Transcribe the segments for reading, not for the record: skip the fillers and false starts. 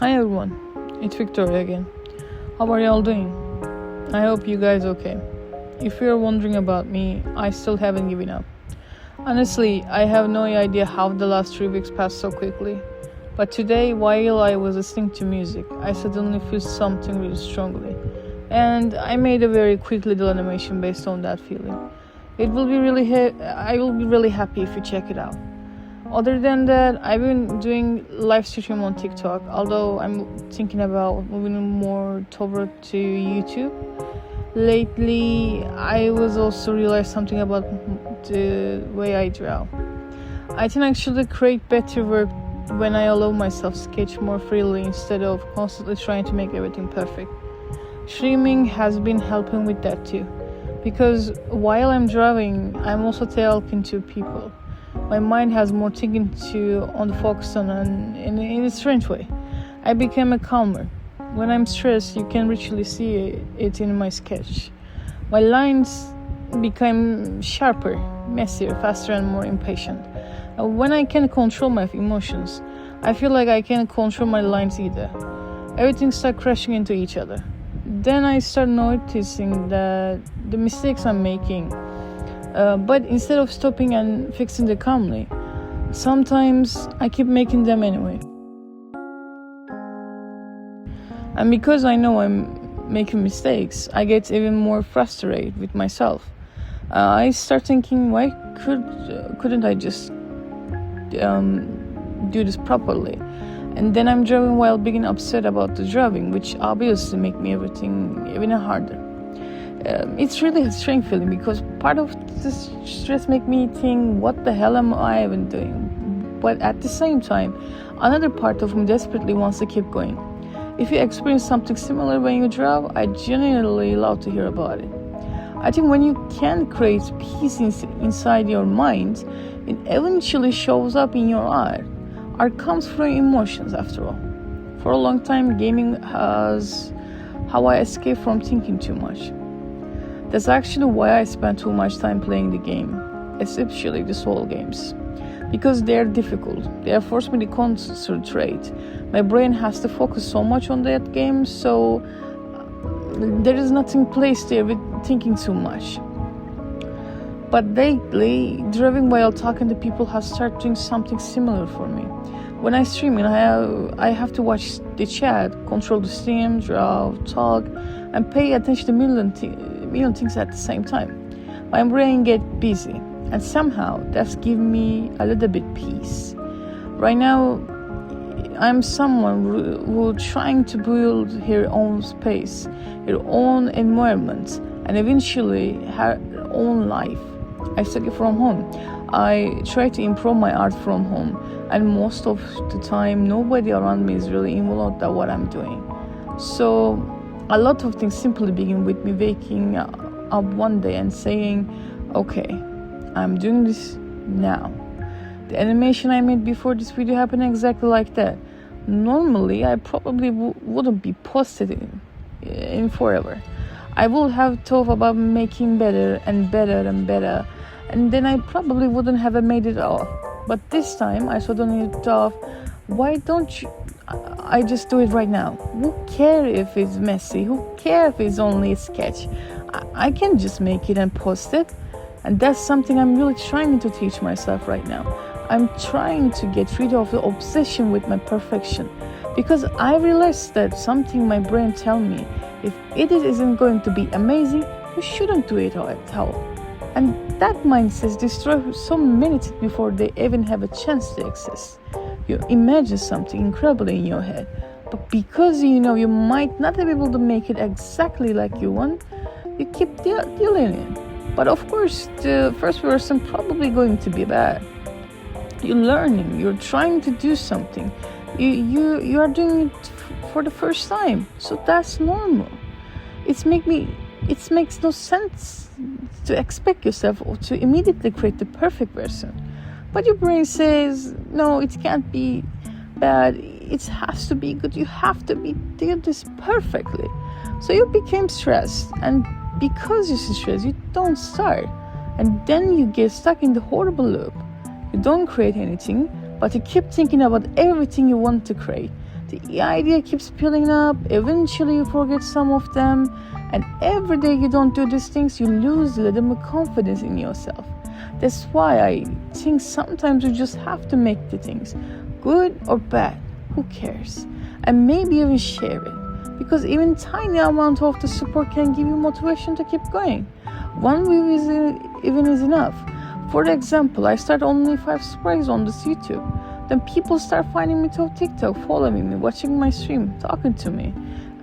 Hi everyone, it's Victoria again. How are y'all doing? I hope you guys okay. If you're wondering about me, I still haven't given up. Honestly, I have no idea how the last 3 weeks passed so quickly. But today, while I was listening to music, I suddenly feel something really strongly. And I made a very quick little animation based on that feeling. I will be really happy if you check it out. Other than that, I've been doing live stream on TikTok, although I'm thinking about moving more toward to YouTube. Lately, I was also realized something about the way I draw. I can actually create better work when I allow myself sketch more freely instead of constantly trying to make everything perfect. Streaming has been helping with that too, because while I'm drawing, I'm also talking to people. My mind has more thinking on the focus on, and in a strange way, I became calmer. When I'm stressed, you can literally see it in my sketch. My lines become sharper, messier, faster, and more impatient. When I can control my emotions, I feel like I can't control my lines either. Everything starts crashing into each other. Then I start noticing that the mistakes I'm making. But instead of stopping and fixing them calmly, sometimes I keep making them anyway. And because I know I'm making mistakes, I get even more frustrated with myself. I start thinking, why couldn't I just do this properly? And then I'm drawing while being upset about the drawing, which obviously make me everything even harder. It's really a strange feeling because part of this stress make me think, what the hell am I even doing? But at the same time, another part of me desperately wants to keep going. If you experience something similar when you draw, I genuinely love to hear about it. I think when you can create peace inside your mind, it eventually shows up in your art. Art comes from emotions after all. For a long time, gaming has how I escape from thinking too much. That's actually why I spend too much time playing the game, especially the Soul games. Because they're difficult, they force me to concentrate. My brain has to focus so much on that game, so there is nothing placed there with thinking too much. But lately, driving while talking to people has started doing something similar for me. When I stream, I have to watch the chat, control the stream, draw, talk, and pay attention to million things at the same time. My brain gets busy, and somehow that's given me a little bit peace. Right now, I'm someone who trying to build her own space, her own environment, and eventually her own life. I study from home. I try to improve my art from home, and most of the time, nobody around me is really involved in what I'm doing. So a lot of things simply begin with me waking up one day and saying, okay, I'm doing this now. The animation I made before this video happened exactly like that. Normally, I probably wouldn't be posted in forever. I would have thought about making better and better and better, and then I probably wouldn't have made it all. But this time, I suddenly thought, why don't I just do it right now? Who cares if it's messy? Who cares if it's only a sketch? I can just make it and post it. And that's something I'm really trying to teach myself right now. I'm trying to get rid of the obsession with my perfection, because I realized that something my brain tells me, if it isn't going to be amazing, you shouldn't do it at all. And that mindset destroys so many things before they even have a chance to exist. You imagine something incredible in your head, but because you know you might not be able to make it exactly like you want, you keep dealing it. But of course, the first version probably going to be bad. You're learning, you're trying to do something. You are doing it for the first time, so that's normal. It makes no sense to expect yourself to immediately create the perfect version. But your brain says, no, it can't be bad. It has to be good. You have to do this perfectly. So you became stressed, and because you're stressed, you don't start, and then you get stuck in the horrible loop. You don't create anything, but you keep thinking about everything you want to create. The idea keeps piling up. Eventually you forget some of them, and every day you don't do these things, you lose a little more confidence in yourself. That's why I think sometimes you just have to make the things, good or bad, who cares? And maybe even share it, because even tiny amount of the support can give you motivation to keep going. One view is enough. For example, I start only 5 subscribers on this YouTube. Then people start finding me through TikTok, following me, watching my stream, talking to me.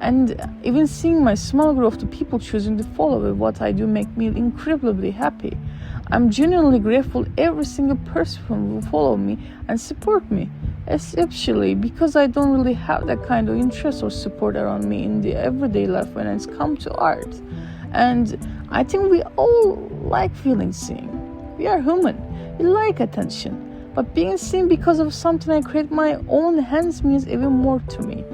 And even seeing my small group of the people choosing to follow what I do make me incredibly happy. I'm genuinely grateful every single person who will follow me and support me, especially because I don't really have that kind of interest or support around me in the everyday life when it's come to art. And I think we all like feeling seen. We are human. We like attention. But being seen because of something I create my own hands means even more to me.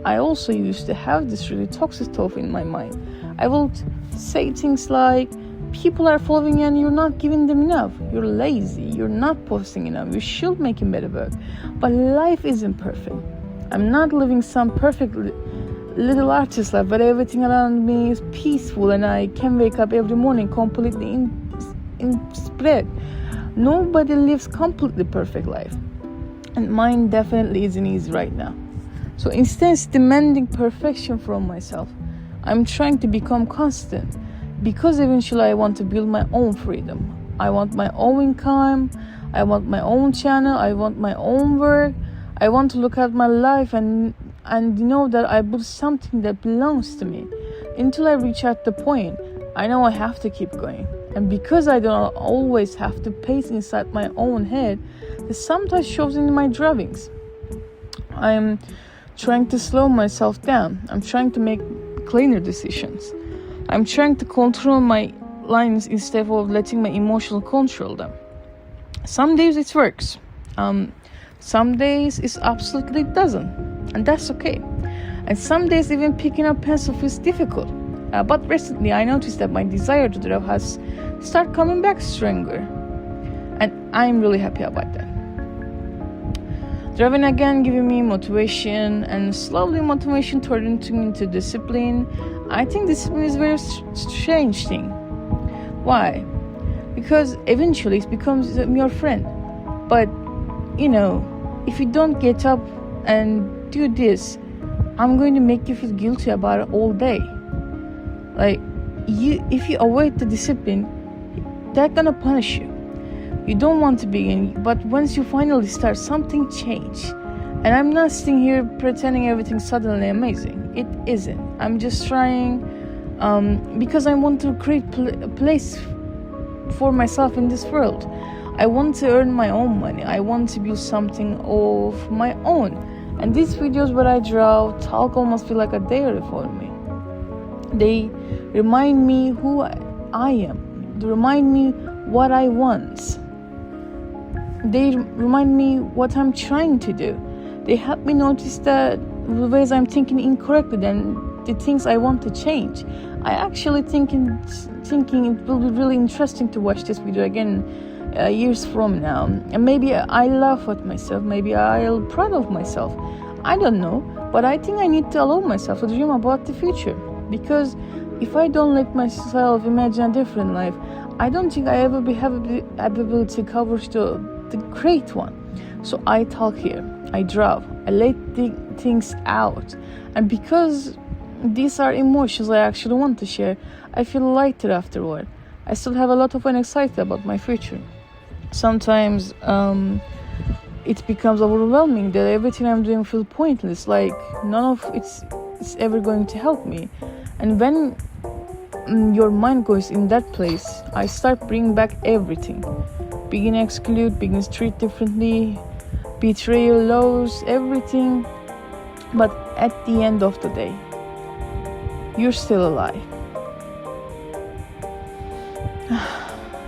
I also used to have this really toxic stuff in my mind. I would say things like, people are following you and you're not giving them enough. You're lazy. You're not posting enough. You should make better work. But life isn't perfect. I'm not living some perfect little artist life, but everything around me is peaceful and I can wake up every morning completely inspired. Nobody lives completely perfect life, and mine definitely isn't easy right now. So instead of demanding perfection from myself, I'm trying to become constant, because eventually I want to build my own freedom. I want my own income, I want my own channel, I want my own work. I want to look at my life and know that I built something that belongs to me. Until I reach at the point, I know I have to keep going. And because I don't always have to pace inside my own head, it sometimes shows in my drawings. I'm trying to slow myself down. I'm trying to make cleaner decisions. I'm trying to control my lines instead of letting my emotions control them. Some days it works. Some days it absolutely doesn't. And that's okay. And some days even picking up pencil feels difficult. But recently I noticed that my desire to draw has started coming back stronger. And I'm really happy about that. Drawing again giving me motivation, and slowly motivation turning into discipline. I think discipline is a very strange thing. Why? Because eventually it becomes your friend. But, if you don't get up and do this, I'm going to make you feel guilty about it all day. If you avoid the discipline, they're gonna punish you. You don't want to begin, but once you finally start, something changes. And I'm not sitting here pretending everything's suddenly amazing. It isn't. I'm just trying because I want to create a place for myself in this world. I want to earn my own money. I want to build something of my own. And these videos where I draw, talk almost feel like a diary for me. They remind me who I am. They remind me what I want. They remind me what I'm trying to do. They help me notice the ways I'm thinking incorrectly and the things I want to change. I actually thinking it will be really interesting to watch this video again years from now. And maybe I laugh at myself. Maybe I'll proud of myself. I don't know. But I think I need to allow myself to dream about the future. Because if I don't let myself imagine a different life, I don't think I ever have the ability to cover the great one. So I talk here, I draw, I let the things out. And because these are emotions I actually want to share, I feel lighter afterward. I still have a lot of anxiety about my future. Sometimes it becomes overwhelming that everything I'm doing feels pointless, like none of it's ever going to help me. And when your mind goes in that place, I start bringing back everything. Begin exclude, begin treat differently, betrayal, loss, everything. But at the end of the day, you're still alive.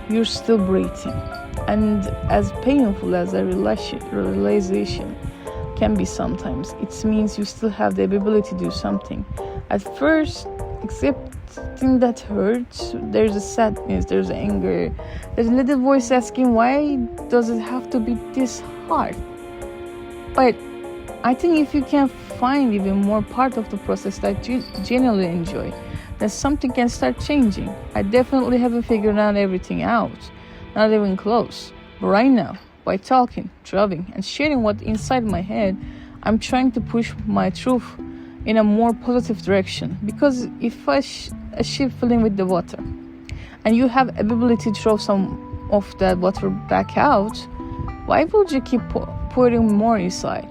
You're still breathing. And as painful as a realization can be sometimes, it means you still have the ability to do something. At first, accepting that hurts. There's a sadness, there's anger, there's a little voice asking, why does it have to be this hard? But I think if you can find even more part of the process that you genuinely enjoy, then something can start changing. I definitely haven't figured out everything out, not even close. But right now, by talking, drawing, and sharing what's inside my head, I'm trying to push my truth in a more positive direction. Because if a ship filling with the water, and you have ability to throw some of that water back out, why would you keep putting more inside?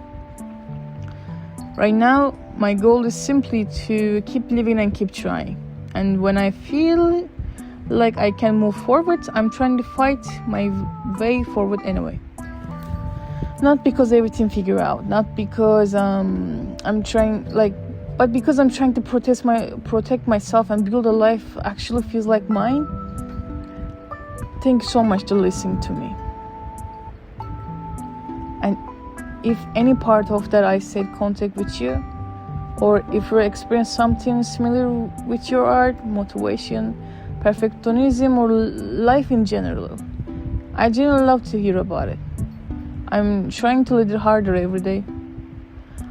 Right now, my goal is simply to keep living and keep trying. And when I feel like I can move forward, I'm trying to fight my way forward anyway. Not because everything figure out, not because but because I'm trying to protect myself and build a life actually feels like mine. Thank you so much for listening to me. And if any part of that I said contact with you, or if you experience something similar with your art, motivation, perfectionism, or life in general, I genuinely love to hear about it. I'm trying to live harder every day.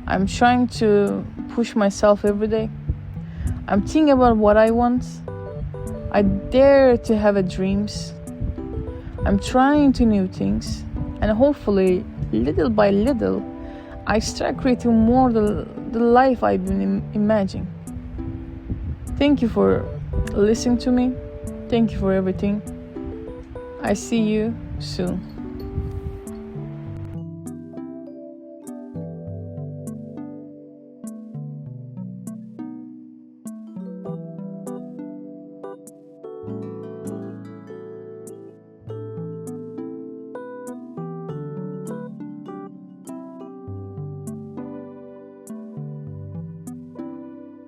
I'm trying to push myself every day. I'm thinking about what I want. I dare to have dreams. I'm trying to new things, and hopefully, little by little, I start creating more the life I've been imagining. Thank you for listening to me. Thank you for everything. I see you soon.